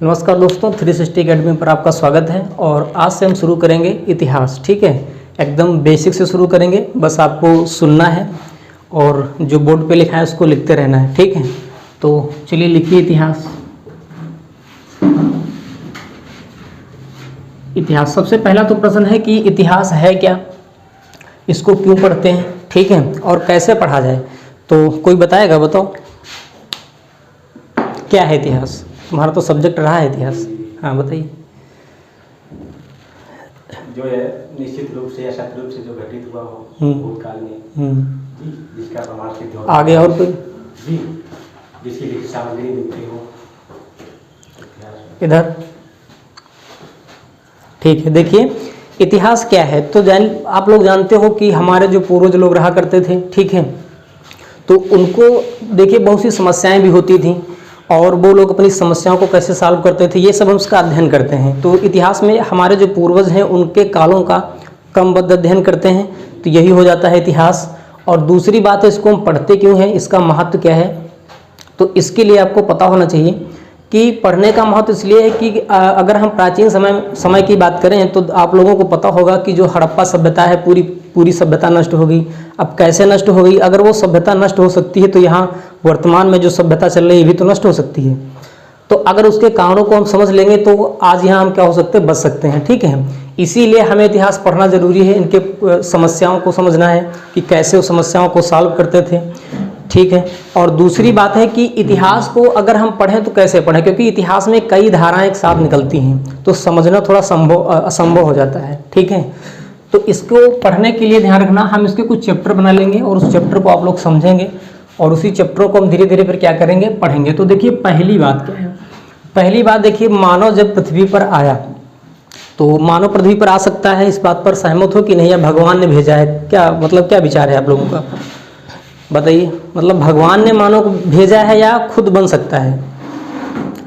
नमस्कार दोस्तों, 360 एकेडमी पर आपका स्वागत है। और आज से हम शुरू करेंगे इतिहास। ठीक है, एकदम बेसिक से शुरू करेंगे। बस आपको सुनना है और जो बोर्ड पे लिखा है उसको लिखते रहना है। ठीक है, तो चलिए लिखिए इतिहास। इतिहास सबसे पहला तो प्रश्न है कि इतिहास है क्या, इसको क्यों पढ़ते हैं, ठीक है, और कैसे पढ़ा जाए। तो कोई बताएगा? बताओ क्या है इतिहास। तुम्हारा तो सब्जेक्ट रहा है इतिहास। हाँ बताइए। जो है निश्चित रूप से या सत्य रूप से जो घटित हुआ हो भूतकाल में जी, जिसका समाज सिद्ध हो। आगे और कोई जी, जिसकी लिखित सामग्री मिलती हो इधर। ठीक है, देखिए इतिहास क्या है। तो आप लोग जानते हो कि हमारे जो पूर्वज लोग रहा करते थे, ठीक है, तो उनको देखिए बहुत सी समस्याएं भी होती थी और वो लोग अपनी समस्याओं को कैसे सॉल्व करते थे, ये सब हम उसका अध्ययन करते हैं। तो इतिहास में हमारे जो पूर्वज हैं उनके कालों का क्रमबद्ध अध्ययन करते हैं, तो यही हो जाता है इतिहास। और दूसरी बात है, इसको हम पढ़ते क्यों हैं, इसका महत्व क्या है। तो इसके लिए आपको पता होना चाहिए कि पढ़ने का महत्व इसलिए है कि अगर हम प्राचीन समय की बात करें तो आप लोगों को पता होगा कि जो हड़प्पा सभ्यता है पूरी सभ्यता नष्ट हो गई। अब कैसे नष्ट हो गई? अगर वो सभ्यता नष्ट हो सकती है तो यहाँ वर्तमान में जो सभ्यता चल रही है भी तो नष्ट हो सकती है। तो अगर उसके कारणों को हम समझ लेंगे तो आज यहाँ हम क्या हो सकते हैं, बच सकते हैं। ठीक है, इसीलिए हमें इतिहास पढ़ना जरूरी है। इनके समस्याओं को समझना है कि कैसे उस समस्याओं को सॉल्व करते थे। ठीक है, और दूसरी बात है कि इतिहास को अगर हम पढ़ें तो कैसे पढ़ें, क्योंकि इतिहास में कई धाराएं एक साथ निकलती हैं तो समझना थोड़ा असंभव हो जाता है। ठीक है, तो इसको पढ़ने के लिए ध्यान रखना, हम इसके कुछ चैप्टर बना लेंगे और उस चैप्टर को आप लोग समझेंगे और उसी चैप्टरों को हम धीरे धीरे फिर क्या करेंगे, पढ़ेंगे। तो देखिए पहली बात क्या है। पहली बात देखिए, मानव जब पृथ्वी पर आया तो मानव पृथ्वी पर आ सकता है, इस बात पर सहमत हो कि नहीं, या भगवान ने भेजा है? क्या मतलब, क्या विचार है आप लोगों का, बताइए। मतलब भगवान ने मानव को भेजा है या खुद बन सकता है?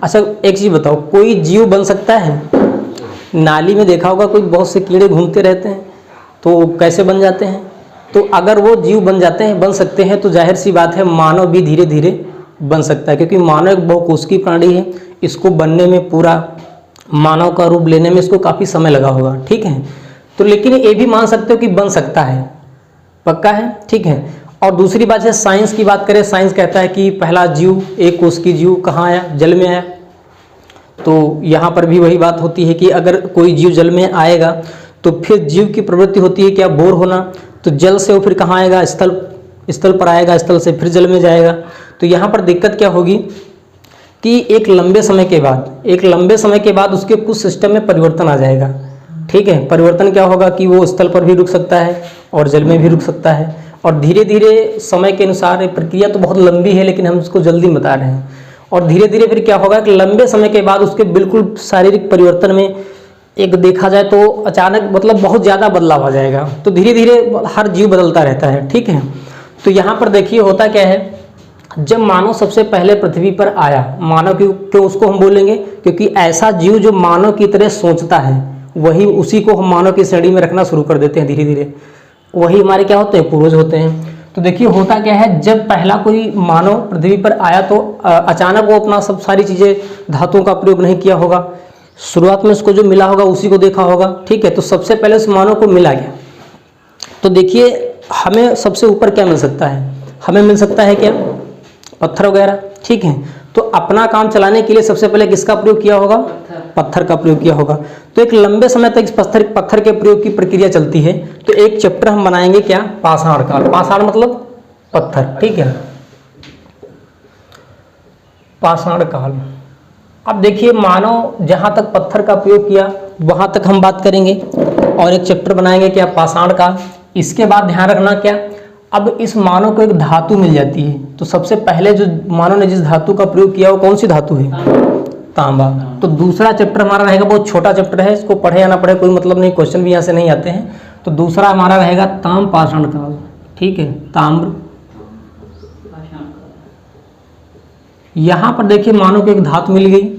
अच्छा एक चीज़ बताओ, कोई जीव बन सकता है? नाली में देखा होगा कोई बहुत से कीड़े घूमते रहते हैं, तो कैसे बन जाते हैं? तो अगर वो जीव बन सकते हैं तो जाहिर सी बात है मानव भी धीरे धीरे बन सकता है, क्योंकि मानव एक बहुकोशिकीय प्राणी है। इसको बनने में, पूरा मानव का रूप लेने में इसको काफ़ी समय लगा होगा। ठीक है, तो लेकिन ये भी मान सकते हो कि बन सकता है, पक्का है। ठीक है, और दूसरी बात है साइंस की बात करें, साइंस कहता है कि पहला जीव, एक कोशिकीय जीव कहाँ आया, जल में आया। तो यहाँ पर भी वही बात होती है कि अगर कोई जीव जल में आएगा तो फिर जीव की प्रवृत्ति होती है क्या, बोर होना। तो जल से वो फिर कहाँ आएगा, स्थल पर आएगा, स्थल से फिर जल में जाएगा। तो यहाँ पर दिक्कत क्या होगी कि एक लंबे समय के बाद उसके कुछ सिस्टम में परिवर्तन आ जाएगा। ठीक है, परिवर्तन क्या होगा कि वो स्थल पर भी रुक सकता है और जल में भी रुक सकता है। और धीरे धीरे समय के अनुसार, ये प्रक्रिया तो बहुत लंबी है लेकिन हम उसको जल्दी बता रहे हैं। और धीरे धीरे फिर क्या होगा कि लंबे समय के बाद उसके बिल्कुल शारीरिक परिवर्तन में एक देखा जाए तो अचानक मतलब बहुत ज़्यादा बदलाव आ जाएगा। तो धीरे धीरे हर जीव बदलता रहता है। ठीक है, तो यहाँ पर देखिए होता क्या है, जब मानव सबसे पहले पृथ्वी पर आया, मानव क्यों उसको हम बोलेंगे, क्योंकि ऐसा जीव जो मानव की तरह सोचता है वही, उसी को हम मानव की श्रेणी में रखना शुरू कर देते हैं धीरे धीरे। वही हमारे क्या होते हैं, पूर्वज होते हैं। तो देखिए होता क्या है, जब पहला कोई मानव पृथ्वी पर आया तो अचानक वो अपना सब सारी चीज़ें, धातुओं का प्रयोग नहीं किया होगा। शुरुआत में उसको जो मिला होगा उसी को देखा होगा। ठीक है, तो सबसे पहले उस मानव को मिला गया। तो देखिए हमें सबसे ऊपर क्या मिल सकता है, हमें मिल सकता है क्या, पत्थर वगैरह। ठीक है, तो अपना काम चलाने के लिए सबसे पहले किसका प्रयोग किया होगा, पत्थर का प्रयोग किया होगा। तो एक लंबे समय तक इस पत्थर के प्रयोग की प्रक्रिया चलती है। तो एक चैप्टर हम बनाएंगे क्या, पाषाण काल। पाषाण मतलब पत्थर। ठीक है, पाषाण काल। अब देखिए मानव जहाँ तक पत्थर का प्रयोग किया वहाँ तक हम बात करेंगे और एक चैप्टर बनाएंगे क्या, पाषाण काल। इसके बाद ध्यान रखना क्या, अब इस मानव को एक धातु मिल जाती है। तो सबसे पहले जो मानव ने जिस धातु का प्रयोग किया वो कौन सी धातु है, तांबा। तो दूसरा चैप्टर हमारा रहेगा, बहुत छोटा चैप्टर है, इसको पढ़े या ना पढ़े कोई मतलब नहीं, क्वेश्चन भी यहाँ से नहीं आते हैं। तो दूसरा हमारा रहेगा ताम्र पाषाण काल। ठीक है, ताम्र। यहाँ पर देखिए मानव को एक धातु मिल गई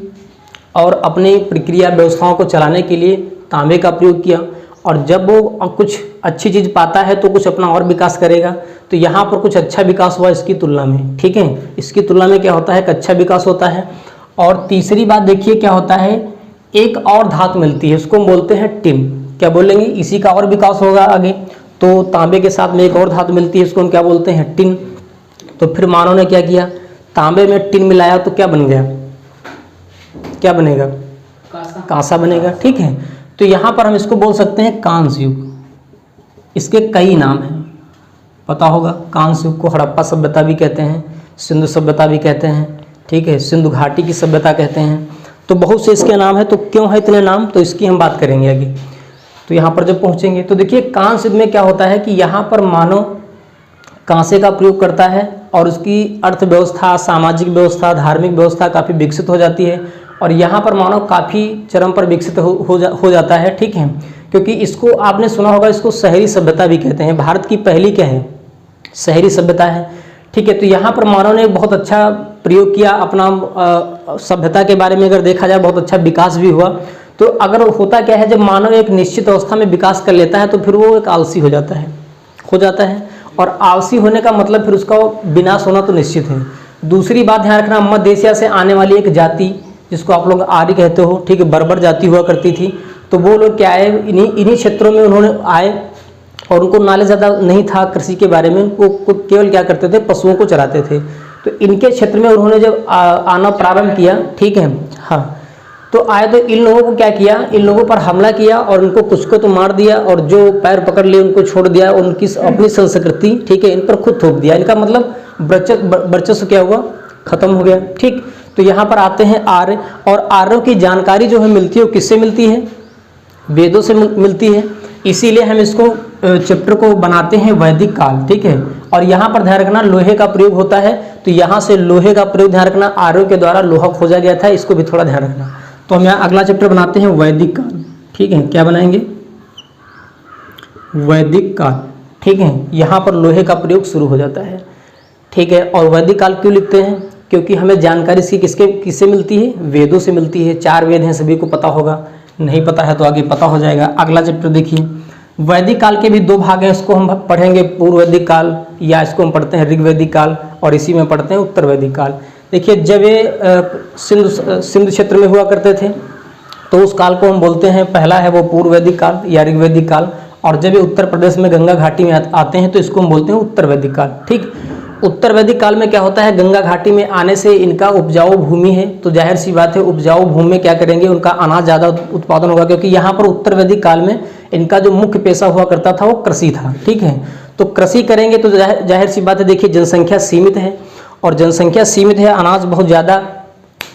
और अपनी प्रक्रिया व्यवस्थाओं को चलाने के लिए तांबे का प्रयोग किया। और जब वो कुछ अच्छी चीज़ पाता है तो कुछ अपना और विकास करेगा। तो यहाँ पर कुछ अच्छा विकास हुआ इसकी तुलना में। ठीक है, इसकी तुलना में क्या होता है, एक अच्छा विकास होता है। और तीसरी बात देखिए क्या होता है, एक और धातु मिलती है, उसको हम बोलते हैं टिन। क्या बोलेंगे, इसी का और विकास होगा आगे। तो तांबे के साथ में एक और धातु मिलती है, इसको हम क्या बोलते हैं, टिन। तो फिर मानव ने क्या किया, तांबे में टिन मिलाया तो क्या बन गया, क्या बनेगा, कांसा बनेगा। ठीक है, तो यहाँ पर हम इसको बोल सकते हैं कांस्य युग। इसके कई नाम हैं, पता होगा। कांस्य युग को हड़प्पा सभ्यता भी कहते हैं, सिंधु सभ्यता भी कहते हैं। ठीक है, सिंधु घाटी की सभ्यता कहते हैं। तो बहुत से इसके नाम है। तो क्यों है इतने नाम, तो इसकी हम बात करेंगे आगे। तो यहाँ पर जब पहुँचेंगे तो देखिए कांस्य युग में क्या होता है कि यहाँ पर मानव कांसे का प्रयोग करता है और उसकी अर्थव्यवस्था, सामाजिक व्यवस्था, धार्मिक व्यवस्था काफ़ी विकसित हो जाती है। और यहाँ पर मानव काफ़ी चरम पर विकसित हो जाता है। ठीक है, क्योंकि इसको आपने सुना होगा, इसको शहरी सभ्यता भी कहते हैं। भारत की पहली क्या है, शहरी सभ्यता है। ठीक है, तो यहाँ पर मानव ने बहुत अच्छा प्रयोग किया अपना सभ्यता के बारे में। अगर देखा जाए बहुत अच्छा विकास भी हुआ। तो अगर होता क्या है, जब मानव एक निश्चित अवस्था में विकास कर लेता है तो फिर वो एक आलसी हो जाता है। और आलसी होने का मतलब फिर उसका विनाश होना तो निश्चित है। दूसरी बात ध्यान रखना, मध्य एशिया से आने वाली एक जाति जिसको आप लोग आर्य कहते हो, ठीक है, बर्बर जाति हुआ करती थी। तो वो लोग क्या आए, इन्हीं क्षेत्रों में उन्होंने आए और उनको नॉलेज ज़्यादा नहीं था कृषि के बारे में। वो केवल क्या करते थे, पशुओं को चराते थे। तो इनके क्षेत्र में उन्होंने जब आना प्रारंभ किया, ठीक है, हाँ, तो आए तो इन लोगों को क्या किया, इन लोगों पर हमला किया और उनको कुछ को तो मार दिया और जो पैर पकड़ लिए उनको छोड़ दिया। उनकी अपनी संस्कृति, ठीक है, इन पर खुद थोप दिया। इनका मतलब वर्चस्व क्या हुआ, खत्म हो गया। ठीक, तो यहाँ पर आते हैं आर्य। और आर्यों की जानकारी जो है मिलती है वो किससे मिलती है, वेदों से मिलती है। इसीलिए हम इसको चैप्टर को बनाते हैं वैदिक काल। ठीक है, और यहाँ पर ध्यान रखना लोहे का प्रयोग होता है। तो यहाँ से लोहे का प्रयोग ध्यान रखना, आर्यों के द्वारा लोहा खोजा गया था, इसको भी थोड़ा ध्यान रखना। तो हम यहाँ अगला चैप्टर बनाते हैं वैदिक काल। ठीक है, क्या बनाएंगे, वैदिक काल। ठीक है, यहाँ पर लोहे का प्रयोग शुरू हो जाता है। ठीक है, और वैदिक काल क्यों लिखते हैं, क्योंकि हमें जानकारी इसकी किससे मिलती है, वेदों से मिलती है। 4 वेद हैं, सभी को पता होगा, नहीं पता है तो आगे पता हो जाएगा। अगला चैप्टर देखिए, वैदिक काल के भी 2 भाग हैं। इसको हम पढ़ेंगे पूर्व वैदिक काल, या इसको हम पढ़ते हैं ऋग्वैदिक काल, और इसी में पढ़ते हैं उत्तर वैदिक काल। देखिए, जब ये सिंधु क्षेत्र में हुआ करते थे तो उस काल को हम बोलते हैं, पहला है वो पूर्व वैदिक काल या ऋग्वैदिक काल। और जब ये उत्तर प्रदेश में गंगा घाटी में आते हैं तो इसको हम बोलते हैं उत्तर वैदिक काल। ठीक, उत्तर वैदिक काल में क्या होता है, गंगा घाटी में आने से इनका उपजाऊ भूमि है, तो जाहिर सी बात है उपजाऊ भूमि में क्या करेंगे, उनका अनाज ज़्यादा उत्पादन होगा। क्योंकि यहाँ पर उत्तर वैदिक काल में इनका जो मुख्य पेशा हुआ करता था वो कृषि था। ठीक है, तो कृषि करेंगे तो जाहिर सी बात है, देखिए जनसंख्या सीमित है, और जनसंख्या सीमित है, अनाज बहुत ज़्यादा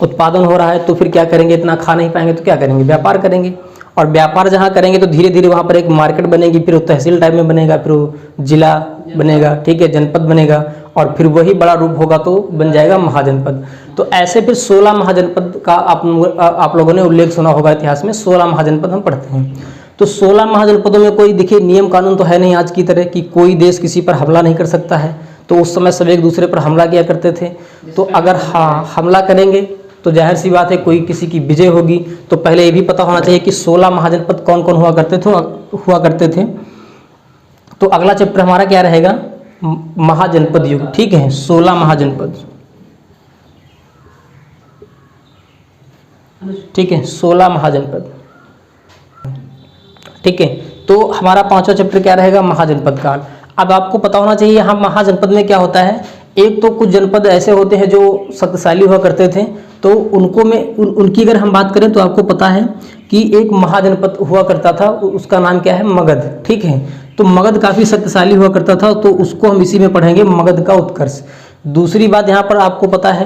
उत्पादन हो रहा है, तो फिर क्या करेंगे, इतना खा नहीं पाएंगे तो क्या करेंगे, व्यापार करेंगे। और व्यापार जहाँ करेंगे तो धीरे धीरे वहाँ पर एक मार्केट बनेगी, फिर वो तहसील टाइप में बनेगा, फिर वो जिला बनेगा, ठीक है, जनपद बनेगा, और फिर वही बड़ा रूप होगा तो बन जाएगा महाजनपद। तो ऐसे फिर 16 महाजनपद का आप लोगों ने उल्लेख सुना होगा इतिहास में। 16 महाजनपद हम पढ़ते हैं। तो 16 महाजनपदों में कोई देखिए नियम कानून तो है नहीं आज की तरह कि कोई देश किसी पर हमला नहीं कर सकता है। तो उस समय सब एक दूसरे पर हमला किया करते थे। तो अगर हमला करेंगे तो जाहिर सी बात है कोई किसी की विजय होगी। तो पहले ये भी पता होना चाहिए कि 16 महाजनपद कौन कौन हुआ करते थे। तो अगला चैप्टर हमारा क्या रहेगा, महाजनपद युग। ठीक है, 16 महाजनपद। ठीक है, 16 महाजनपद। ठीक है, तो हमारा 5वां चैप्टर क्या रहेगा, महाजनपद काल। अब आपको पता होना चाहिए यहाँ महाजनपद में क्या होता है। एक तो कुछ जनपद ऐसे होते हैं जो शक्तिशाली हुआ करते थे, तो उनकी अगर हम बात करें तो आपको पता है कि एक महाजनपद हुआ करता था, उसका नाम क्या है, मगध। ठीक है, तो मगध काफ़ी शक्तिशाली हुआ करता था, तो उसको हम इसी में पढ़ेंगे, मगध का उत्कर्ष। दूसरी बात यहाँ पर आपको पता है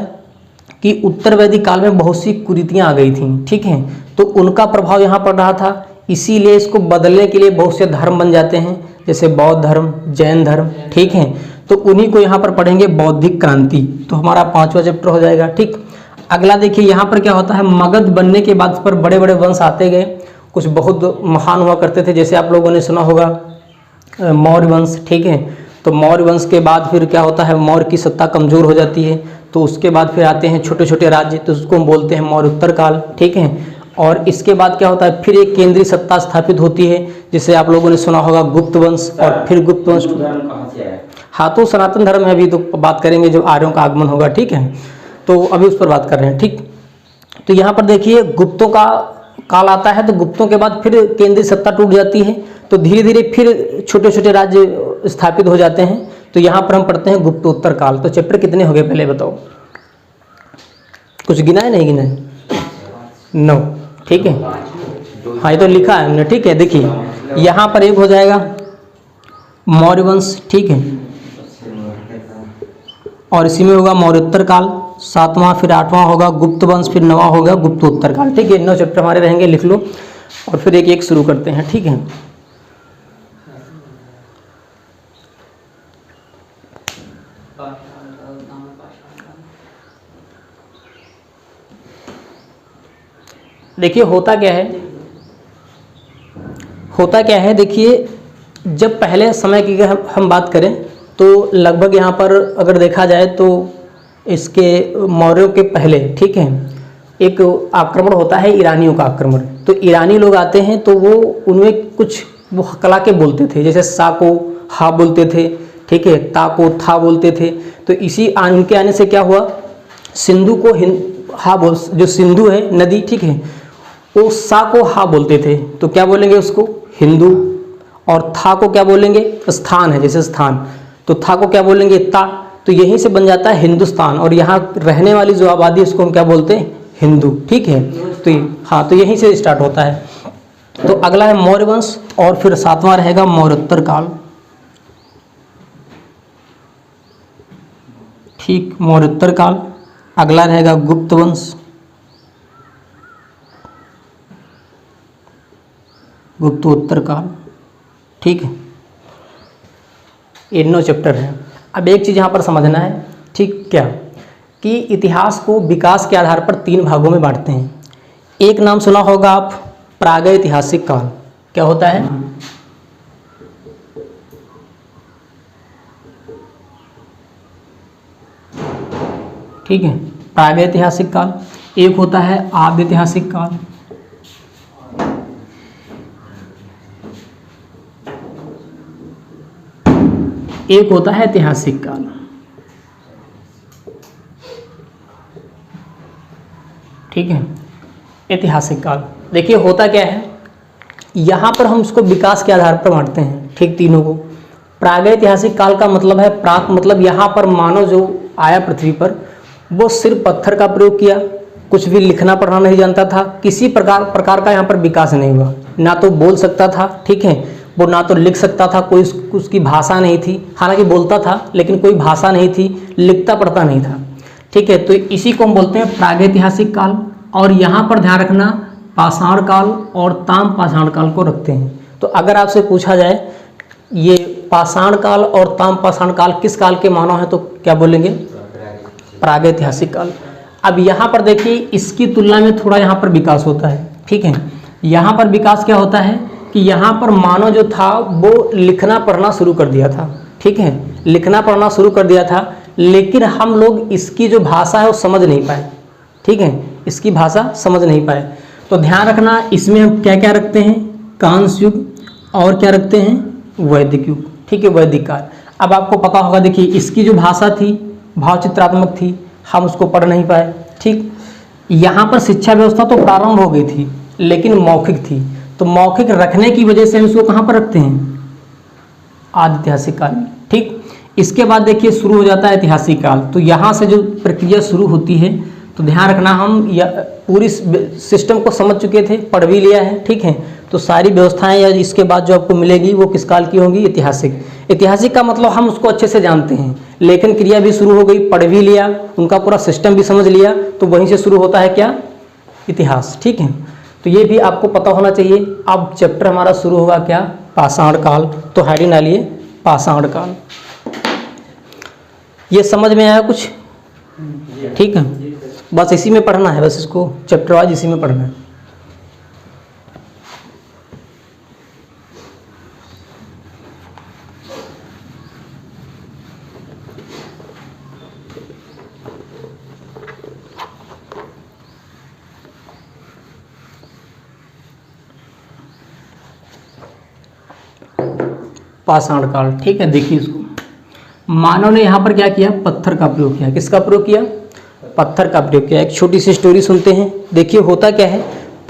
कि उत्तर वैदिक काल में बहुत सी कुरीतियाँ आ गई थीं। ठीक है, तो उनका प्रभाव यहाँ पड़ रहा था, इसीलिए इसको बदलने के लिए बहुत से धर्म बन जाते हैं, जैसे बौद्ध धर्म, जैन धर्म। ठीक है, तो उन्हीं को यहाँ पर पढ़ेंगे, बौद्धिक क्रांति। तो हमारा 5वां चैप्टर हो जाएगा। ठीक, अगला देखिए यहाँ पर क्या होता है, मगध बनने के बाद पर बड़े बड़े वंश आते गए, कुछ बहुत महान हुआ करते थे, जैसे आप लोगों ने सुना होगा मौर्य वंश। ठीक है, तो मौर्य वंश के बाद फिर क्या होता है, मौर्य की सत्ता कमजोर हो जाती है, तो उसके बाद फिर आते हैं छोटे छोटे राज्य, तो उसको हम बोलते हैं मौर्योत्तर काल। ठीक है, और इसके बाद क्या होता है, फिर एक केंद्रीय सत्ता स्थापित होती है, जिसे आप लोगों ने सुना होगा गुप्त वंश, और फिर गुप्त वंश। हाँ, तो सनातन धर्म है, अभी तो बात करेंगे जब आर्यों का आगमन होगा। ठीक है, तो अभी उस पर बात कर रहे हैं। ठीक, तो यहाँ पर देखिए गुप्तों का काल आता है, तो गुप्तों के बाद फिर केंद्रीय सत्ता टूट जाती है, तो धीरे धीरे फिर छोटे छोटे राज्य स्थापित हो जाते हैं। तो यहाँ पर हम पढ़ते हैं गुप्तोत्तर काल। तो चैप्टर कितने हो गए पहले बताओ, कुछ गिना है नहीं गिना है? 9, ठीक है। हाँ ये तो लिखा है हमने, ठीक है। देखिए यहाँ पर एक हो जाएगा मौर्य वंश, ठीक है, और इसी में होगा मौर्योत्तर काल 7वां, फिर 8वां होगा गुप्त वंश, फिर 9वां होगा गुप्तोत्तर काल, ठीक है। 9 चैप्टर हमारे रहेंगे, लिख लो, और फिर एक एक शुरू करते हैं, ठीक है। देखिए होता क्या है, देखिए जब पहले समय की अगर हम बात करें तो लगभग यहाँ पर अगर देखा जाए तो इसके मौर्यों के पहले, ठीक है, एक आक्रमण होता है ईरानियों का आक्रमण। तो ईरानी लोग आते हैं तो वो उनमें कुछ वो कला के बोलते थे, जैसे सा को हा बोलते थे, ठीक है, ता को था बोलते थे। तो इसी उनके आने से क्या हुआ, सिंधु को हा बोल, जो सिंधु है नदी, ठीक है, वो सा को हा बोलते थे, तो क्या बोलेंगे उसको हिंदू, और था को क्या बोलेंगे, स्थान है जैसे स्थान, तो था को क्या बोलेंगे ता। तो यहीं से बन जाता है हिंदुस्तान, और यहाँ रहने वाली जो आबादी उसको हम क्या बोलते हैं, हिंदू, ठीक है। तो हाँ, तो यहीं से स्टार्ट होता है। तो अगला है मौर्य वंश, और फिर 7वां रहेगा मौर्योत्तर काल, ठीक, मौर्योत्तर काल। अगला रहेगा गुप्त वंश, गुप्तोत्तर काल, ठीक है। ये 9 चैप्टर है। अब एक चीज़ यहाँ पर समझना है, ठीक, क्या कि इतिहास को विकास के आधार पर 3 भागों में बांटते हैं। एक नाम सुना होगा आप, प्रागैतिहासिक काल। क्या होता है, ठीक है, प्रागैतिहासिक काल। एक होता है आद्यैतिहासिक काल, एक होता है ऐतिहासिक काल, ठीक है, ऐतिहासिक काल। देखिए होता क्या है, यहाँ पर हम उसको विकास के आधार पर बांटते हैं, ठीक, तीनों को। प्रागैतिहासिक काल का मतलब है, प्राक मतलब यहाँ पर मानव जो आया पृथ्वी पर वो सिर्फ पत्थर का प्रयोग किया, कुछ भी लिखना पढ़ना नहीं जानता था, किसी प्रकार का यहाँ पर विकास नहीं हुआ, ना तो बोल सकता था, ठीक है, वो ना तो लिख सकता था, कोई उसकी भाषा नहीं थी, हालांकि बोलता था लेकिन कोई भाषा नहीं थी, लिखता पढ़ता नहीं था, ठीक है। तो इसी को हम बोलते हैं प्रागैतिहासिक काल। और यहाँ पर ध्यान रखना, पाषाण काल और ताम पाषाण काल को रखते हैं। तो अगर आपसे पूछा जाए ये पाषाण काल और ताम पाषाण काल किस काल के मानव हैं, तो क्या बोलेंगे, प्रागैतिहासिक काल। अब यहाँ पर देखिए इसकी तुलना में थोड़ा यहाँ पर विकास होता है, ठीक है। यहाँ पर विकास क्या होता है कि यहाँ पर मानव जो था वो लिखना पढ़ना शुरू कर दिया था, ठीक है, लिखना पढ़ना शुरू कर दिया था, लेकिन हम लोग इसकी जो भाषा है वो समझ नहीं पाए, ठीक है, इसकी भाषा समझ नहीं पाए। तो ध्यान रखना, इसमें हम क्या क्या रखते हैं, कांस्य युग, और क्या रखते हैं, वैदिक युग, ठीक है, वैदिक काल। अब आपको पता होगा, देखिए इसकी जो भाषा थी भाव चित्रात्मक थी, हम उसको पढ़ नहीं पाए, ठीक। यहाँ पर शिक्षा व्यवस्था तो प्रारंभ हो गई थी लेकिन मौखिक थी, तो मौखिक रखने की वजह से हम इसको कहाँ पर रखते हैं, आद्यैतिहासिक काल में, ठीक। इसके बाद देखिए शुरू हो जाता है ऐतिहासिक काल। तो यहाँ से जो प्रक्रिया शुरू होती है, तो ध्यान रखना, हम पूरी सिस्टम को समझ चुके थे, पढ़ भी लिया है, ठीक है। तो सारी व्यवस्थाएं या इसके बाद जो आपको मिलेगी वो किस काल की होंगी, ऐतिहासिक। ऐतिहासिक का मतलब हम उसको अच्छे से जानते हैं, लेखन क्रिया भी शुरू हो गई, पढ़ भी लिया, उनका पूरा सिस्टम भी समझ लिया, तो वहीं से शुरू होता है क्या, इतिहास, ठीक है। तो ये भी आपको पता होना चाहिए। अब चैप्टर हमारा शुरू होगा क्या, पाषाण काल। तो हेडिंग डालिए पाषाण काल। ये समझ में आया कुछ, ठीक है, बस इसी में पढ़ना है, बस इसको चैप्टर वाइज इसी में पढ़ना है। पाषाण काल, ठीक है। देखिए इसको मानव ने यहाँ पर क्या किया, पत्थर का प्रयोग किया। किसका प्रयोग किया, पत्थर का प्रयोग किया। एक छोटी सी स्टोरी सुनते हैं। देखिए होता क्या है,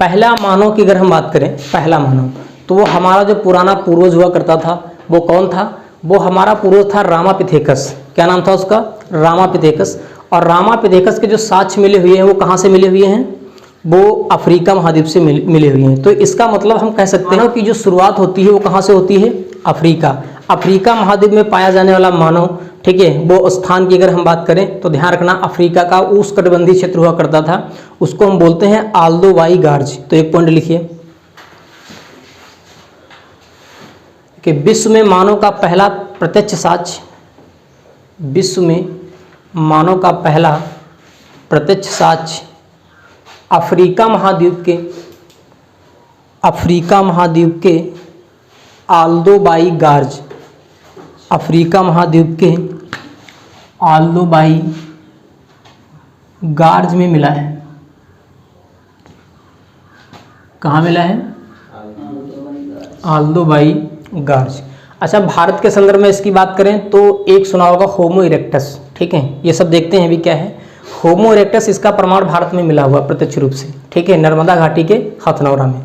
पहला मानव की अगर हम बात करें, पहला मानव, तो वो हमारा जो पुराना पूर्वज हुआ करता था वो कौन था? वो हमारा पूर्वज था रामापिथेकस। क्या नाम था उसका? रामापिथेकस। और रामापिथेकस के जो साक्ष्य मिले हुए हैं वो कहाँ से मिले हुए हैं? वो अफ्रीका महाद्वीप से मिले हुए हैं। तो इसका मतलब हम कह सकते हैं कि जो शुरुआत होती है वो कहाँ से होती है? अफ्रीका महाद्वीप में पाया जाने वाला मानव, ठीक है, वो स्थान की अगर हम बात करें तो ध्यान रखना, अफ्रीका का उष्णकटिबंधीय क्षेत्र हुआ करता था, उसको हम बोलते हैं आल्दोबाई गार्ज। तो एक पॉइंट लिखिए कि विश्व में मानव का पहला प्रत्यक्ष साक्ष्य, विश्व में मानव का पहला प्रत्यक्ष साक्ष्य अफ्रीका महाद्वीप के आल्दोबाई गार्ज, अफ्रीका महाद्वीप के आल्दोबाई गार्ज में मिला है। कहाँ मिला है? आल्दोबाई गार्ज। अच्छा, भारत के संदर्भ में इसकी बात करें तो एक सुना होगा होमो इरेक्टस, ठीक है, ये सब देखते हैं अभी क्या है होमो इरेक्टस। इसका प्रमाण भारत में मिला हुआ प्रत्यक्ष रूप से, ठीक है, नर्मदा घाटी के हथनौरा में।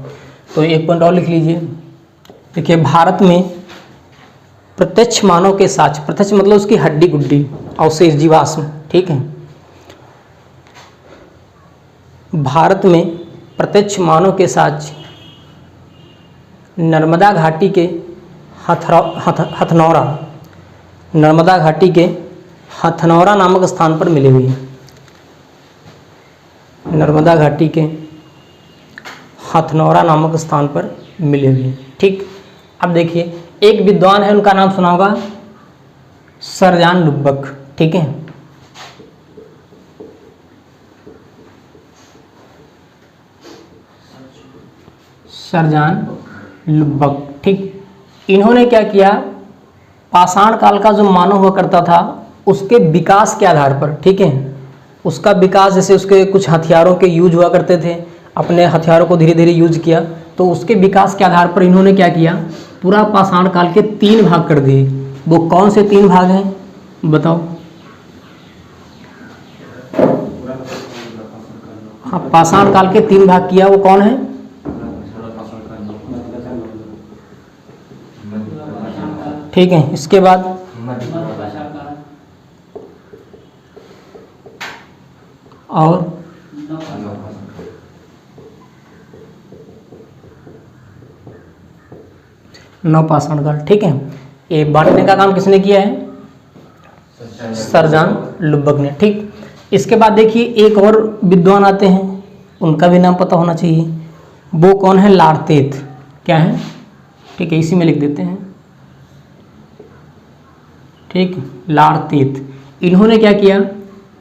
तो एक पॉइंट और लिख लीजिए। देखिए भारत में प्रत्यक्ष मानव के साक्ष्य, प्रत्यक्ष मतलब उसकी हड्डी गुड्डी अवशेष जीवाश्म, ठीक है, भारत में प्रत्यक्ष मानव के साक्ष्य नर्मदा घाटी के हथनौरा, नर्मदा घाटी के हथनौरा नामक स्थान पर मिले हुए हैं। नर्मदा घाटी के हथनौरा नामक स्थान पर मिले हुए हैं, ठीक। अब देखिए एक विद्वान है, उनका नाम सुना होगा सर जॉन लुबक, ठीक है, सर जॉन लुबक, ठीक। इन्होंने क्या किया, पाषाण काल का जो मानव हुआ करता था उसके विकास के आधार पर, ठीक है, उसका विकास, जैसे उसके कुछ हथियारों के यूज हुआ करते थे, अपने हथियारों को धीरे धीरे यूज किया, तो उसके विकास के आधार पर इन्होंने क्या किया, पूरा पाषाण काल के 3 भाग कर दिए। वो कौन से 3 भाग हैं बताओ? हाँ, पाषाण काल के 3 भाग किया, वो कौन है? ठीक है, इसके बाद और नवपाषाण काल, ठीक है। ये बांटने का काम किसने किया है? सर जॉन लुबक ने, ठीक। इसके बाद देखिए एक और विद्वान आते हैं, उनका भी नाम पता होना चाहिए। वो कौन है? लारतेत। क्या है? ठीक है, इसी में लिख देते हैं, ठीक, लारतेत। इन्होंने क्या किया,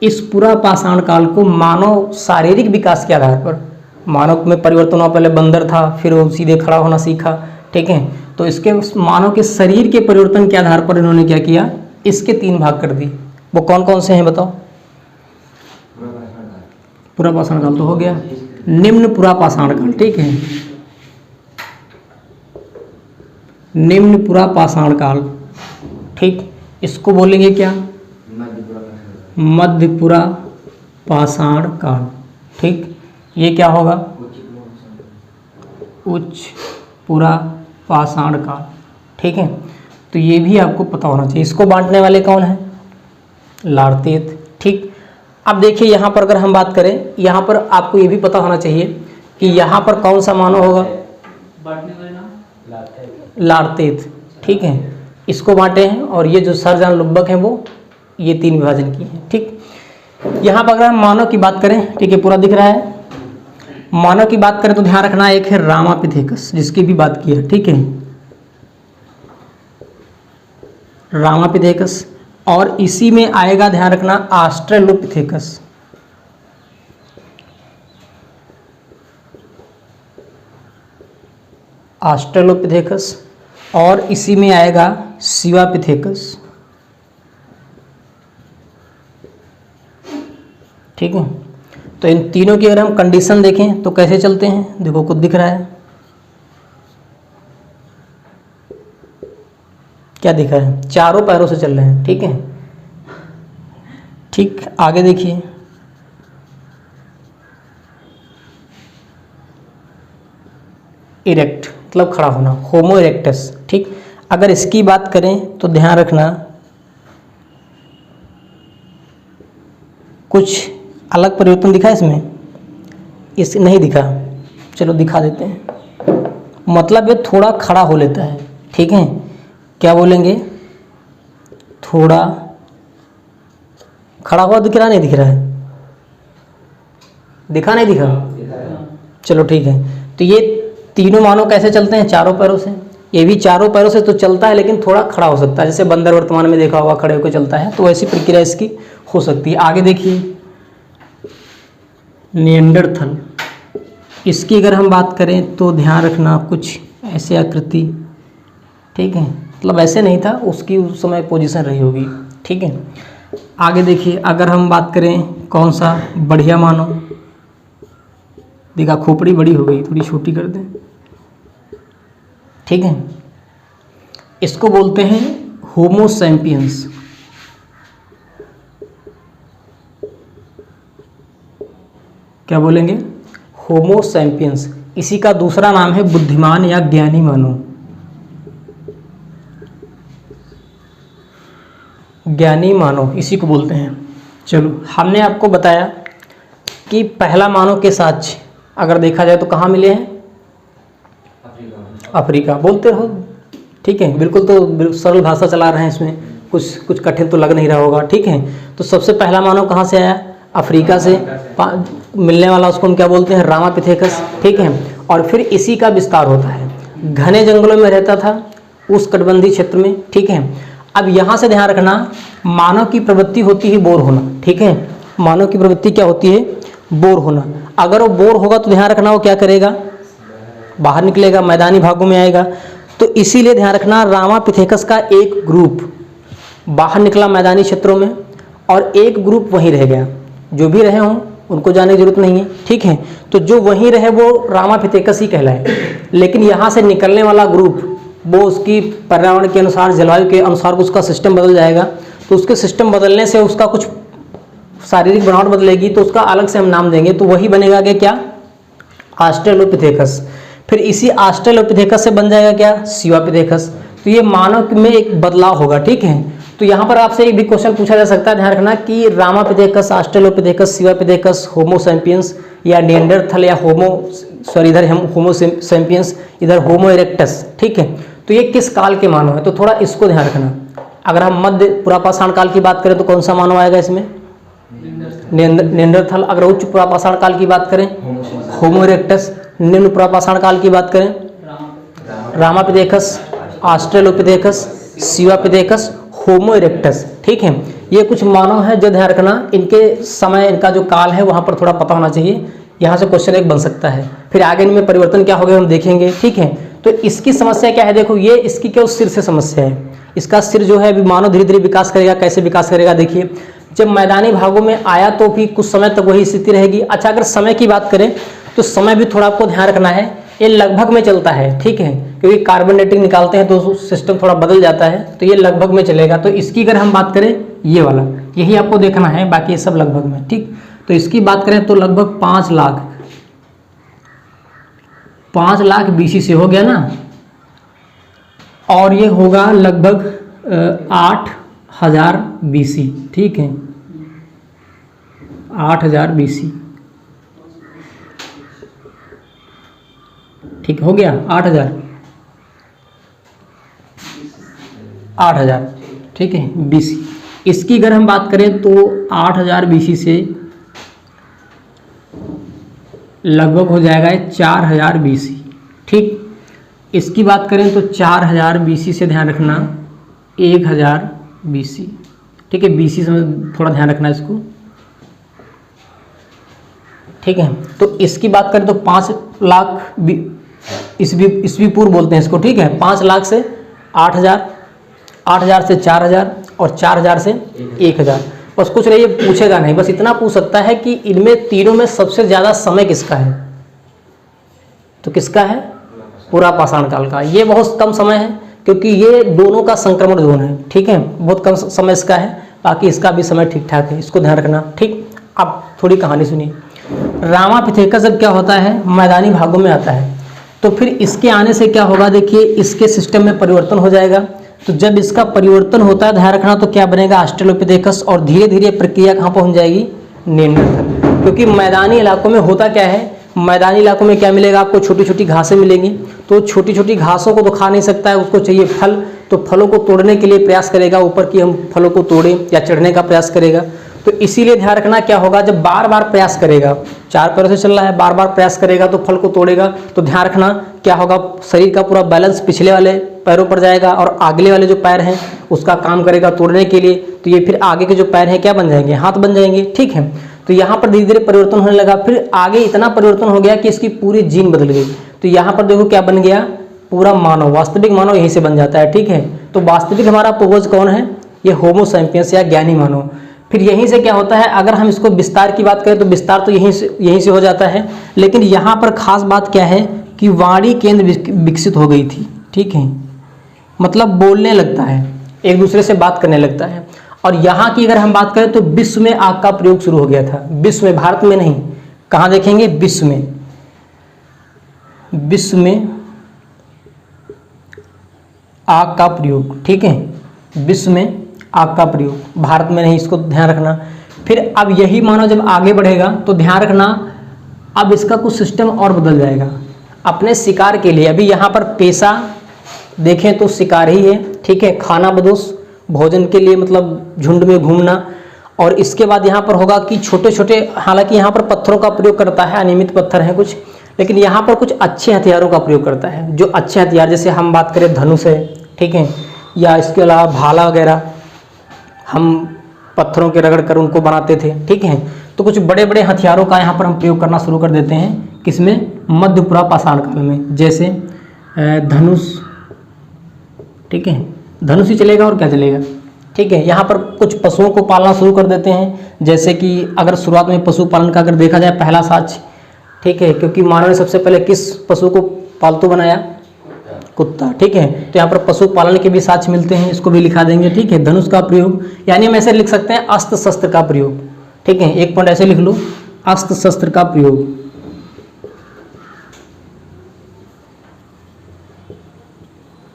इस पूरा पाषाण काल को मानव शारीरिक विकास के आधार पर, मानव में परिवर्तन हुआ, पहले बंदर था, फिर वो सीधे खड़ा होना सीखा, ठीक है, तो इसके मानव के शरीर के परिवर्तन के आधार पर इन्होंने क्या किया, इसके 3 भाग कर दिए। वो कौन कौन से हैं बताओ? पूरा पाषाण काल तो हो गया, निम्न पूरा पाषाण काल, ठीक है, निम्न पूरा पाषाण काल, ठीक। इसको बोलेंगे क्या? मध्य पूरा पाषाण काल, ठीक। ये क्या होगा? उच्च पूरा पाषाण काल, ठीक है। तो ये भी आपको पता होना चाहिए। इसको बांटने वाले कौन है? लारतेत, ठीक। अब देखिए यहाँ पर अगर हम बात करें, यहाँ पर आपको ये भी पता होना चाहिए कि यहाँ पर कौन सा मानव होगा? बांटने वाले नाम लारतेत, ठीक है, इसको बांटे हैं। और ये जो सर जॉन लुबक हैं वो ये 3 विभाजन की हैं, ठीक। यहाँ पर अगर हम मानव की बात करें, ठीक है, पूरा दिख रहा है। मानव की बात करें तो ध्यान रखना, एक है रामापिथेकस, जिसकी भी बात की है, ठीक है, रामापिथेकस। और इसी में आएगा, ध्यान रखना, ऑस्ट्रेलोपिथेकस, ऑस्ट्रेलोपिथेकस। और इसी में आएगा शिवापिथेकस, ठीक है। तो इन तीनों की अगर हम कंडीशन देखें तो कैसे चलते हैं, देखो खुद दिख रहा है, क्या दिख रहा है, चारों पैरों से चल रहे हैं, ठीक है, ठीक। आगे देखिए, इरेक्ट मतलब खड़ा होना, होमो इरेक्टस। ठीक, अगर इसकी बात करें तो ध्यान रखना कुछ अलग परिवर्तन दिखा इसमें, इस नहीं दिखा, चलो दिखा देते हैं। मतलब ये थोड़ा खड़ा हो लेता है। ठीक है, क्या बोलेंगे, थोड़ा खड़ा हुआ दिख रहा, नहीं दिख रहा है, दिखा नहीं दिखा, चलो ठीक है। तो ये तीनों मानव कैसे चलते हैं, चारों पैरों से। ये भी चारों पैरों से तो चलता है लेकिन थोड़ा खड़ा हो सकता है, जैसे बंदर वर्तमान में देखा होगा खड़े होकर चलता है, तो ऐसी प्रक्रिया इसकी हो सकती है। आगे देखिए निएंडरथल, इसकी अगर हम बात करें तो ध्यान रखना कुछ ऐसे आकृति। ठीक है, मतलब ऐसे नहीं था, उसकी उस समय पोजीशन रही होगी। ठीक है, आगे देखिए अगर हम बात करें कौन सा बढ़िया मानव, देखा खोपड़ी बड़ी हो गई, थोड़ी छोटी कर दें। ठीक है, इसको बोलते हैं होमो सैपियंस। क्या बोलेंगे, होमो सैपियंस। इसी का दूसरा नाम है बुद्धिमान या ज्ञानी मानव। ज्ञानी मानव इसी को बोलते हैं। चलो, हमने आपको बताया कि पहला मानव के साक्ष्य अगर देखा जाए तो कहाँ मिले हैं, अफ्रीका। बोलते रहो, ठीक है, बिल्कुल तो सरल भाषा चला रहे हैं, इसमें कुछ कठिन तो लग नहीं रहा होगा। ठीक है, तो सबसे पहला मानव कहाँ से आया, अफ्रीका से मिलने वाला, उसको हम क्या बोलते हैं, रामापिथेकस। ठीक है, और फिर इसी का विस्तार होता है, घने जंगलों में रहता था, उस कटबंधी क्षेत्र में। ठीक है, अब यहाँ से ध्यान रखना, मानव की प्रवृत्ति होती है बोर होना। ठीक है, मानव की प्रवृत्ति क्या होती है, बोर होना। अगर वो बोर होगा तो ध्यान रखना वो क्या करेगा, बाहर निकलेगा, मैदानी भागों में आएगा। तो इसीलिए ध्यान रखना रामापिथेकस का एक ग्रुप बाहर निकला मैदानी क्षेत्रों में और एक ग्रुप वहीं रह गया। जो भी रहे हों उनको जाने की जरूरत नहीं है। ठीक है, तो जो वहीं रहे वो रामापिथेकस ही कहलाए। लेकिन यहाँ से निकलने वाला ग्रुप वो उसकी पर्यावरण के अनुसार, जलवायु के अनुसार उसका सिस्टम बदल जाएगा। तो उसके सिस्टम बदलने से उसका कुछ शारीरिक बनावट बदलेगी, तो उसका अलग से हम नाम देंगे, तो वही बनेगा कि क्या, ऑस्ट्रेलोपिथेकस। फिर इसी ऑस्ट्रेलोपिथेकस से बन जाएगा क्या, शिवापिथेकस। तो ये मानव में एक बदलाव होगा। ठीक है, तो यहाँ पर आपसे एक भी क्वेश्चन पूछा जा सकता है, ध्यान रखना कि रामापिथेकस, ऑस्ट्रेलोपिथेकस, शिवापिथेकस, होमो सैपियंस या निएंडरथल या इधर हम होमो सैपियंस, इधर होमो इरेक्टस। ठीक है, तो ये किस काल के मानव है, तो थोड़ा इसको ध्यान रखना। अगर हम मध्य पुरापाषाण काल की बात करें तो कौन सा मानव आएगा इसमें, निएंडरथल। अगर उच्च पुरापाषाण काल की बात करें होमो इरेक्टस, निम्न पुरापाषाण काल की बात करें रामापिथेकस, ऑस्ट्रेलोपिथेकस, शिवापिथेकस, होमो इरेक्टस। ठीक है, ये कुछ मानव है जो ध्यान रखना, इनके समय, इनका जो काल है वहाँ पर थोड़ा पता होना चाहिए। यहाँ से क्वेश्चन एक बन सकता है, फिर आगे इनमें परिवर्तन क्या हो गया हम देखेंगे। ठीक है, तो इसकी समस्या क्या है, देखो ये इसकी केवल सिर से समस्या है। इसका सिर जो है अभी मानव धीरे धीरे विकास करेगा, कैसे विकास करेगा देखिए, जब मैदानी भागों में आया तो भी कुछ समय तक वही स्थिति रहेगी। अच्छा, अगर समय की बात करें तो समय भी थोड़ा आपको ध्यान रखना है, ये लगभग में चलता है। ठीक है, क्योंकि कार्बन डेटिंग निकालते हैं तो सिस्टम थोड़ा बदल जाता है, तो ये लगभग में चलेगा। तो इसकी अगर हम बात करें, ये वाला यही आपको देखना है, बाकी ये सब लगभग में। ठीक, तो इसकी बात करें तो लगभग 5 लाख BC से हो गया ना, और ये होगा लगभग 8000 BC। ठीक है, 8000 BC। ठीक हो गया, 8000 ठीक है BC। इसकी अगर हम बात करें तो 8000 BC से लगभग हो जाएगा 4000 BC। ठीक, इसकी बात करें तो 4000 BC से ध्यान रखना 1000 BC। ठीक है, BC से थोड़ा ध्यान रखना इसको। ठीक है, तो इसकी बात करें तो 5 लाख ईस्वी पूर्व बोलते हैं इसको। ठीक है, 5 लाख से 8000, 8000 से 4000 और 4000 से 1000। बस कुछ नहीं, ये पूछेगा नहीं, बस इतना पूछ सकता है कि इनमें तीनों में सबसे ज़्यादा समय किसका है, तो किसका है, पुरापाषाण काल का। ये बहुत कम समय है क्योंकि ये दोनों का संक्रमण जोन है। ठीक है, बहुत कम समय इसका है, बाकी इसका भी समय ठीक ठाक है, इसको ध्यान रखना। ठीक, अब थोड़ी कहानी सुनिए। रामापिथेकस जब क्या होता है, मैदानी भागों में आता है, तो फिर इसके आने से क्या होगा, देखिए इसके सिस्टम में परिवर्तन हो जाएगा। तो जब इसका परिवर्तन होता है, ध्यान रखना, तो क्या बनेगा, ऑस्ट्रेलोपिथेकस, और धीरे धीरे प्रक्रिया कहाँ पहुँच जाएगी, निएंडरथल। क्योंकि मैदानी इलाकों में होता क्या है, मैदानी इलाकों में क्या मिलेगा आपको, छोटी छोटी घासें मिलेंगी। तो छोटी छोटी घासों को तो खा नहीं सकता है, उसको चाहिए फल, तो फलों को तोड़ने के लिए प्रयास करेगा ऊपर कि हम फलों को तोड़ें, या चढ़ने का प्रयास करेगा। तो इसीलिए ध्यान रखना क्या होगा, जब बार बार प्रयास करेगा, 4 पैरों से चल रहा है, बार बार प्रयास करेगा तो फल को तोड़ेगा, तो ध्यान रखना क्या होगा, शरीर का पूरा बैलेंस पिछले वाले पैरों पर जाएगा और अगले वाले जो पैर हैं उसका काम करेगा तोड़ने के लिए। तो ये फिर आगे के जो पैर हैं क्या बन जाएंगे, हाथ बन जाएंगे। ठीक है, तो यहाँ पर धीरे धीरे परिवर्तन होने लगा। फिर आगे इतना परिवर्तन हो गया कि इसकी पूरी जीन बदल गई। तो यहाँ पर देखो क्या बन गया, पूरा मानव, वास्तविक मानव यहीं से बन जाता है। ठीक है, तो वास्तविक हमारा पूर्वज कौन है, ये होमो सैपियंस या ज्ञानी मानव। फिर यहीं से क्या होता है, अगर हम इसको विस्तार की बात करें तो विस्तार तो यहीं से हो जाता है। लेकिन यहाँ पर खास बात क्या है कि वाणी केंद्र विकसित हो गई थी। ठीक है, मतलब बोलने लगता है, एक दूसरे से बात करने लगता है। और यहाँ की अगर हम बात करें तो विश्व में आग का प्रयोग शुरू हो गया था। विश्व में, भारत में नहीं, कहाँ देखेंगे, विश्व में। विश्व में आग का प्रयोग, ठीक है, विश्व में आग का प्रयोग, भारत में नहीं, इसको ध्यान रखना। फिर अब यही मानव जब आगे बढ़ेगा तो ध्यान रखना, अब इसका कुछ सिस्टम और बदल जाएगा अपने शिकार के लिए। अभी यहाँ पर पेशा देखें तो शिकार ही है। ठीक है, खाना बदोश, भोजन के लिए मतलब झुंड में घूमना। और इसके बाद यहाँ पर होगा कि छोटे छोटे, हालांकि यहाँ पर पत्थरों का प्रयोग करता है, अनियमित पत्थर हैं कुछ, लेकिन यहाँ पर कुछ अच्छे हथियारों का प्रयोग करता है। जो अच्छे हथियार, जैसे हम बात करें धनुष है, ठीक है, या इसके अलावा भाला वगैरह हम पत्थरों के रगड़ कर उनको बनाते थे। ठीक है, तो कुछ बड़े बड़े हथियारों का यहाँ पर हम प्रयोग करना शुरू कर देते हैं, किसमें, मध्य पुरा पाषाण काल में, जैसे धनुष। ठीक है, धनुष ही चलेगा और क्या चलेगा। ठीक है, यहाँ पर कुछ पशुओं को पालना शुरू कर देते हैं, जैसे कि अगर शुरुआत में पशुपालन का अगर देखा जाए, पहला साक्ष्य, ठीक है, क्योंकि मानव ने सबसे पहले किस पशु को पालतू बनाया, कुत्ता। ठीक है, तो यहाँ पर पशुपालन के भी साक्ष्य मिलते हैं, इसको भी लिखा देंगे। ठीक है, धनुष का प्रयोग, यानी हम ऐसे लिख सकते हैं अस्त्र शस्त्र का प्रयोग। ठीक है, एक पॉइंट ऐसे लिख लो, अस्त्र शस्त्र का प्रयोग।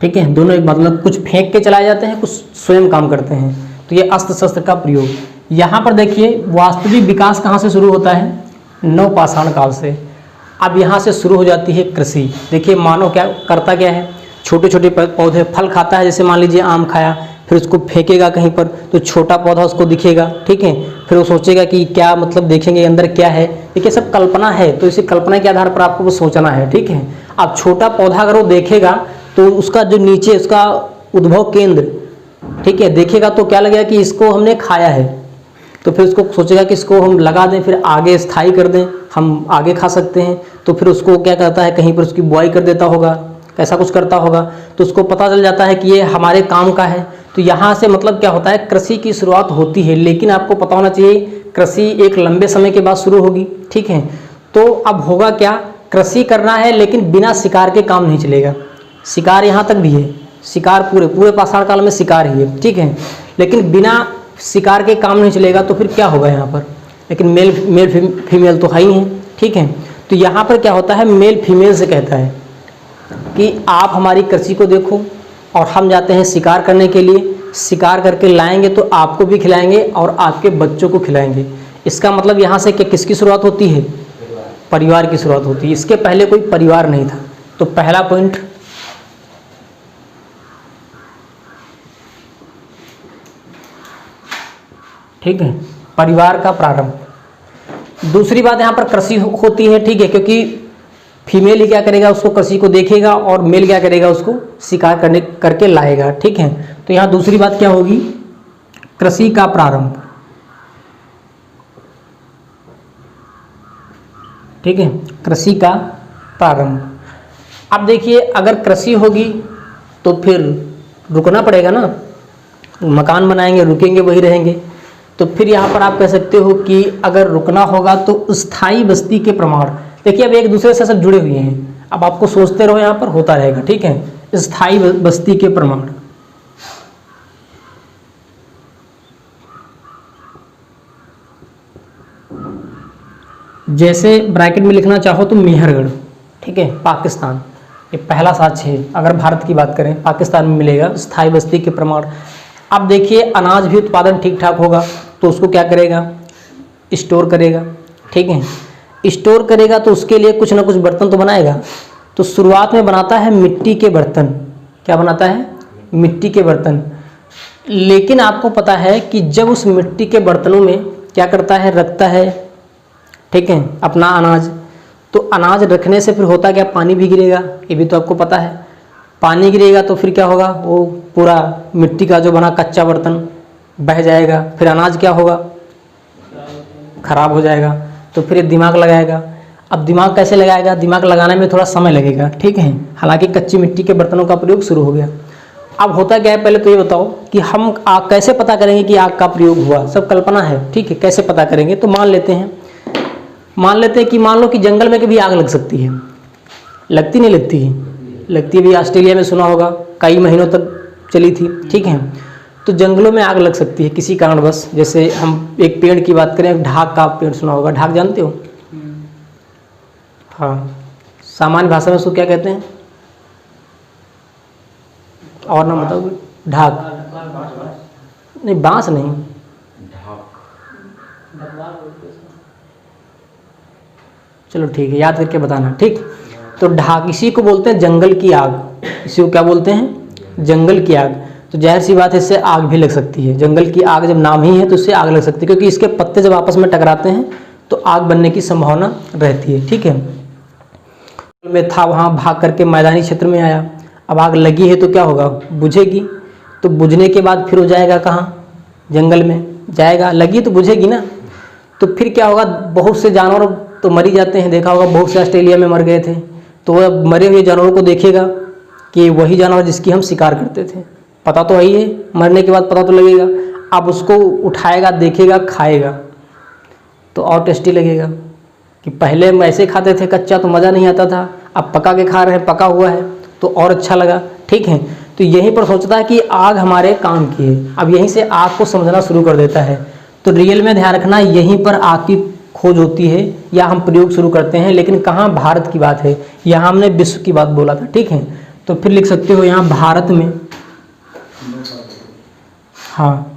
ठीक है, दोनों एक मतलब, कुछ फेंक के चलाए जाते हैं, कुछ स्वयं काम करते हैं, तो ये अस्त्र शस्त्र का प्रयोग। यहाँ पर देखिए वास्तविक विकास कहाँ से शुरू होता है, नवपाषाण काल से। अब यहाँ से शुरू हो जाती है कृषि। देखिए मानव क्या करता, क्या है, छोटे छोटे पौधे, फल खाता है, जैसे मान लीजिए आम खाया, फिर उसको फेंकेगा कहीं पर, तो छोटा पौधा उसको दिखेगा। ठीक है, फिर वो सोचेगा कि क्या मतलब, देखेंगे अंदर क्या है। देखिए सब कल्पना है, तो इसी कल्पना के आधार पर आपको वो सोचना है। ठीक है, अब छोटा पौधा अगर वो देखेगा तो उसका जो नीचे उसका उद्भव केंद्र, ठीक है, देखेगा तो क्या लगेगा कि इसको हमने खाया है, तो फिर उसको सोचेगा कि इसको हम लगा दें, फिर आगे स्थायी कर दें, हम आगे खा सकते हैं। तो फिर उसको क्या करता है, कहीं पर उसकी बुआई कर देता होगा, ऐसा कुछ करता होगा, तो उसको पता चल जाता है कि ये हमारे काम का है। तो यहाँ से मतलब क्या होता है, कृषि की शुरुआत होती है। लेकिन आपको पता होना चाहिए कृषि एक लंबे समय के बाद शुरू होगी। ठीक है, तो अब होगा क्या, कृषि करना है लेकिन बिना शिकार के काम नहीं चलेगा। शिकार यहाँ तक भी है, शिकार पूरे पाषाण काल में शिकार ही है। ठीक है, लेकिन बिना शिकार के काम नहीं चलेगा। तो फिर क्या होगा यहाँ पर, लेकिन मेल फीमेल तो है ही हैं। ठीक है, तो यहाँ पर क्या होता है, मेल फीमेल से कहता है कि आप हमारी कृषि को देखो, और हम जाते हैं शिकार करने के लिए, शिकार करके लाएंगे तो आपको भी खिलाएंगे और आपके बच्चों को खिलाएंगे। इसका मतलब यहाँ से क्या, किसकी शुरुआत होती है, परिवार की शुरुआत होती है। इसके पहले कोई परिवार नहीं था। तो पहला पॉइंट, ठीक है, परिवार का प्रारंभ। दूसरी बात यहाँ पर कृषि होती है। ठीक है, क्योंकि फीमेल ही क्या करेगा, उसको कृषि को देखेगा, और मेल क्या करेगा, उसको शिकार करके लाएगा। ठीक है, तो यहाँ दूसरी बात क्या होगी, कृषि का प्रारंभ। ठीक है, कृषि का प्रारंभ। अब देखिए अगर कृषि होगी तो फिर रुकना पड़ेगा ना, मकान बनाएंगे, रुकेंगे, वही रहेंगे। तो फिर यहाँ पर आप कह सकते हो कि अगर रुकना होगा तो स्थायी बस्ती के प्रमाण। देखिए अब एक दूसरे से सब जुड़े हुए हैं, अब आपको सोचते रहो, यहाँ पर होता रहेगा। ठीक है, स्थायी बस्ती के प्रमाण, जैसे ब्रैकेट में लिखना चाहो तो मेहरगढ़, ठीक है, पाकिस्तान। ये पहला साक्ष्य है। अगर भारत की बात करें, पाकिस्तान में मिलेगा स्थायी बस्ती के प्रमाण। अब देखिए अनाज भी उत्पादन ठीक ठाक होगा तो उसको क्या करेगा, स्टोर करेगा, ठीक है। स्टोर करेगा तो उसके लिए कुछ ना कुछ बर्तन तो बनाएगा। तो शुरुआत में बनाता है मिट्टी के बर्तन। क्या बनाता है, मिट्टी के बर्तन। लेकिन आपको पता है कि जब उस मिट्टी के बर्तनों में क्या करता है, रखता है, ठीक है, अपना अनाज, तो अनाज रखने से फिर होता क्या, पानी भी गिरेगा, ये भी तो आपको पता है। पानी गिरेगा तो फिर क्या होगा, वो पूरा मिट्टी का जो बना कच्चा बर्तन बह जाएगा, फिर अनाज क्या होगा, खराब हो जाएगा। तो फिर दिमाग लगाएगा। अब दिमाग कैसे लगाएगा, दिमाग लगाने में थोड़ा समय लगेगा, ठीक है। हालांकि कच्ची मिट्टी के बर्तनों का प्रयोग शुरू हो गया। अब होता क्या है, पहले तो ये बताओ कि हम आग कैसे पता करेंगे कि आग का प्रयोग हुआ, सब कल्पना है, ठीक है। कैसे पता करेंगे, तो मान लेते हैं कि मान लो कि जंगल में कभी आग लग सकती है, लगती नहीं लगती है, लगती है भी। ऑस्ट्रेलिया में सुना होगा कई महीनों तक चली थी, ठीक है। तो जंगलों में आग लग सकती है किसी कारणवश। जैसे हम एक पेड़ की बात करें, ढाक का पेड़ सुना होगा, ढाक जानते हो, हाँ, सामान्य भाषा में उसको क्या कहते हैं, और नाम बताओ, ढाक नहीं, बांस नहीं, चलो ठीक है, याद करके बताना, ठीक। तो ढाक, इसी को बोलते हैं जंगल की आग, इसी को क्या बोलते हैं, जंगल की आग। तो जाहिर सी बात है इससे आग भी लग सकती है। जंगल की आग जब नाम ही है तो इससे आग लग सकती है, क्योंकि इसके पत्ते जब आपस में टकराते हैं तो आग बनने की संभावना रहती है, ठीक है। में था, वहाँ भाग करके मैदानी क्षेत्र में आया। अब आग लगी है तो क्या होगा, बुझेगी। तो बुझने के बाद फिर हो जाएगा कहाँ, जंगल में जाएगा, लगी तो बुझेगी ना। तो फिर क्या होगा, बहुत से जानवर तो मर ही जाते हैं, देखा होगा बहुत से ऑस्ट्रेलिया में मर गए थे। तो वह मरे हुए जानवरों को देखेगा कि वही जानवर जिसकी हम शिकार करते थे, पता तो वही है, मरने के बाद पता तो लगेगा। अब उसको उठाएगा, देखेगा, खाएगा तो और टेस्टी लगेगा। कि पहले हम ऐसे खाते थे कच्चा तो मज़ा नहीं आता था, अब पका के खा रहे हैं, पका हुआ है तो और अच्छा लगा, ठीक है। तो यहीं पर सोचता है कि आग हमारे काम की है। अब यहीं से आग को समझना शुरू कर देता है। तो रियल में ध्यान रखना, यहीं पर आग की खोज होती है या हम प्रयोग शुरू करते हैं। लेकिन कहाँ, भारत की बात है, यहाँ हमने विश्व की बात बोला था, ठीक है। तो फिर लिख सकते हो यहाँ भारत में, हाँ,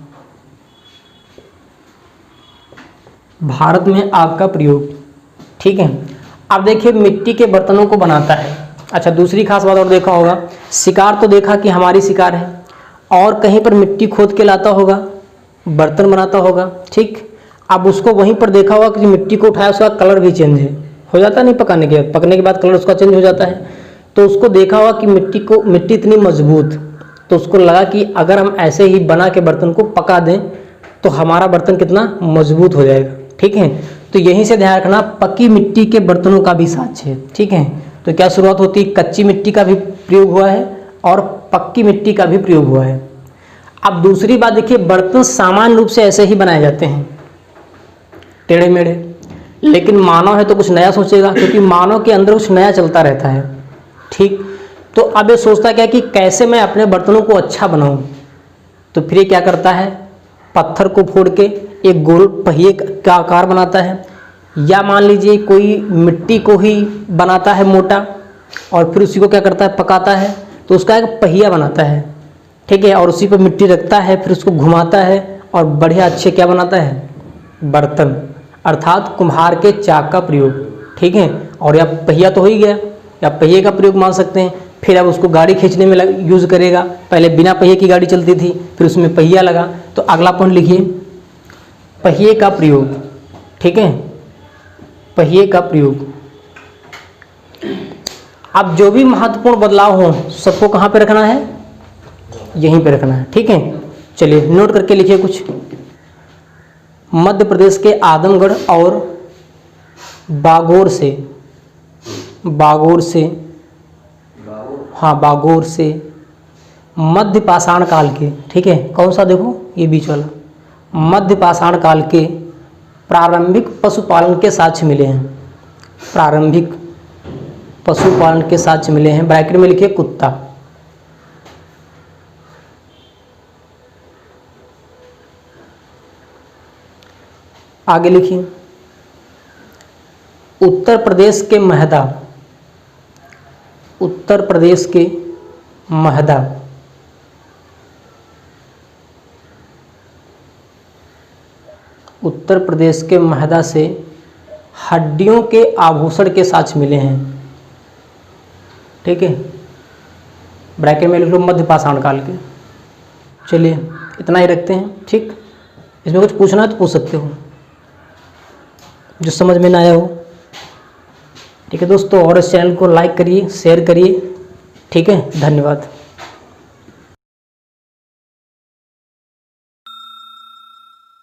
भारत में आग का प्रयोग, ठीक है। अब देखिए मिट्टी के बर्तनों को बनाता है। अच्छा, दूसरी खास बात और देखा होगा, शिकार तो देखा कि हमारी शिकार है, और कहीं पर मिट्टी खोद के लाता होगा, बर्तन बनाता होगा, ठीक। अब उसको वहीं पर देखा होगा कि मिट्टी को उठाया, उसका कलर भी चेंज हो जाता है, नहीं पकने के बाद कलर उसका चेंज हो जाता है। तो उसको देखा होगा कि मिट्टी इतनी मजबूत, तो उसको लगा कि अगर हम ऐसे ही बना के बर्तन को पका दें तो हमारा बर्तन कितना मजबूत हो जाएगा, ठीक है। तो यहीं से ध्यान रखना, पकी मिट्टी के बर्तनों का भी साक्ष्य है, ठीक है। तो क्या शुरुआत होती है, कच्ची मिट्टी का भी प्रयोग हुआ है और पक्की मिट्टी का भी प्रयोग हुआ है। अब दूसरी बात देखिए, बर्तन सामान्य रूप से ऐसे ही बनाए जाते हैं, टेढ़े मेढ़े। लेकिन मानव है तो कुछ नया सोचेगा, क्योंकि मानव के अंदर कुछ नया चलता रहता है, ठीक। तो अब ये सोचता क्या कि कैसे मैं अपने बर्तनों को अच्छा बनाऊं। तो फिर ये क्या करता है, पत्थर को फोड़ के एक गोल पहिए का आकार बनाता है, या मान लीजिए कोई मिट्टी को ही बनाता है मोटा, और फिर उसी को क्या करता है, पकाता है, तो उसका एक पहिया बनाता है, ठीक है। और उसी पर मिट्टी रखता है, फिर उसको घुमाता है और बढ़िया अच्छे क्या बनाता है, बर्तन, अर्थात कुम्हार के चाक का प्रयोग, ठीक है। और या पहिया तो हो ही गया, या पहिए का प्रयोग मान सकते हैं। फिर अब उसको गाड़ी खींचने में यूज़ करेगा। पहले बिना पहिए की गाड़ी चलती थी, फिर उसमें पहिया लगा। तो अगला पॉइंट लिखिए, पहिए का प्रयोग, ठीक है, पहिए का प्रयोग। अब जो भी महत्वपूर्ण बदलाव हो सबको कहाँ पे रखना है, यहीं पे रखना है, ठीक है। चलिए नोट करके लिखिए कुछ। मध्य प्रदेश के आदमगढ़ और बागोर से मध्य पाषाण काल के, ठीक है, कौन सा देखो ये बीच वाला, मध्य पाषाण काल के प्रारंभिक पशुपालन के साक्ष्य मिले हैं। प्रारंभिक पशुपालन के साक्ष्य मिले हैं, ब्रैकेट में लिखिए कुत्ता। आगे लिखिए, उत्तर प्रदेश के महदा उत्तर प्रदेश के महदा, उत्तर प्रदेश के महदा से हड्डियों के आभूषण के साक्ष्य मिले हैं। ठीक है, ब्रैकेट में लिख लो मध्य पाषाण काल के। चलिए इतना ही रखते हैं। ठीक, इसमें कुछ पूछना है तो पूछ सकते हो, जो समझ में ना आया हो। ठीक है दोस्तों, और इस चैनल को लाइक करिए, शेयर करिए। ठीक है, धन्यवाद।